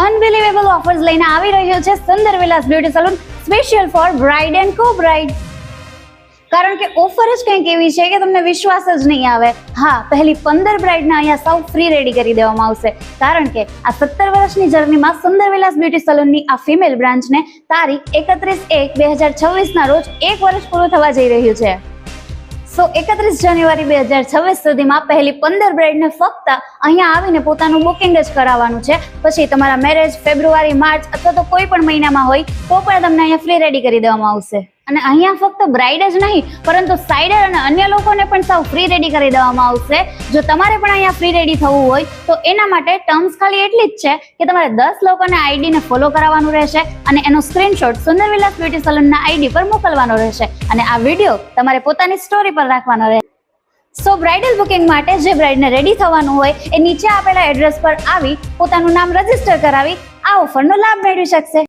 Unbelievable offers લઈને આવી રહ્યો છે Sundar Vilas beauty salon special for bride and co bride. કારણ કે ઓફર જ કંઈક એવી છે કે તમને વિશ્વાસ જ નહીં આવે. હા, પહેલી 15 બ્રાઇડને અહીંયા સૌ ફ્રી રેડી કરી દેવામાં આવશે. કારણ કે આ 17 વર્ષની જર્નીમાં સુંદર વિલાસ બ્યુટી સલૂનની આ ફિમેલ બ્રાન્ચને તારીખ 31/1/2026 ના રોજ 1 વર્ષ પૂરું થવા જઈ રહ્યું છે. સો 31 જાન્યુઆરી 2026 સુધીમાં પહેલી 15 બ્રાઇડને ફક્ત અહીંયા આવીને પોતાનું બુકિંગ જ કરાવવાનું છે. પછી તમારા મેરેજ ફેબ્રુઆરી, માર્ચ અથવા તો કોઈ પણ મહિનામાં હોય તો પણ તમને અહીંયા ફ્રી રેડી કરી દેવામાં આવશે. અને અહીંયા ફક્ત બ્રાઇડ જ નહીં પરંતુ સાઇડર અને અન્ય લોકોને પણ સૌ ફ્રી રેડી કરી દેવામાં આવશે. જો તમારે પણ અહીંયા ફ્રી રેડી થવું હોય તો એના માટે ટર્મ્સ ખાલી એટલી જ છે કે તમારે 10 લોકોને આઈડીને ફોલો કરાવવાનું રહેશે અને એનો સ્ક્રીનશોટ સુંદર વિલાસ બ્યુટી સલૂનના આઈડી પર મોકલવાનો રહેશે અને આ વિડીયો તમારે પોતાની સ્ટોરી પર રાખવાનો રહેશે. સો બ્રાઇડલ બુકિંગ માટે જે બ્રાઇડને રેડી થવાનું હોય એ નીચે આપેલા એડ્રેસ પર આવી પોતાનું નામ રજીસ્ટર કરાવી આ ઓફરનો લાભ મેળવી શકશે.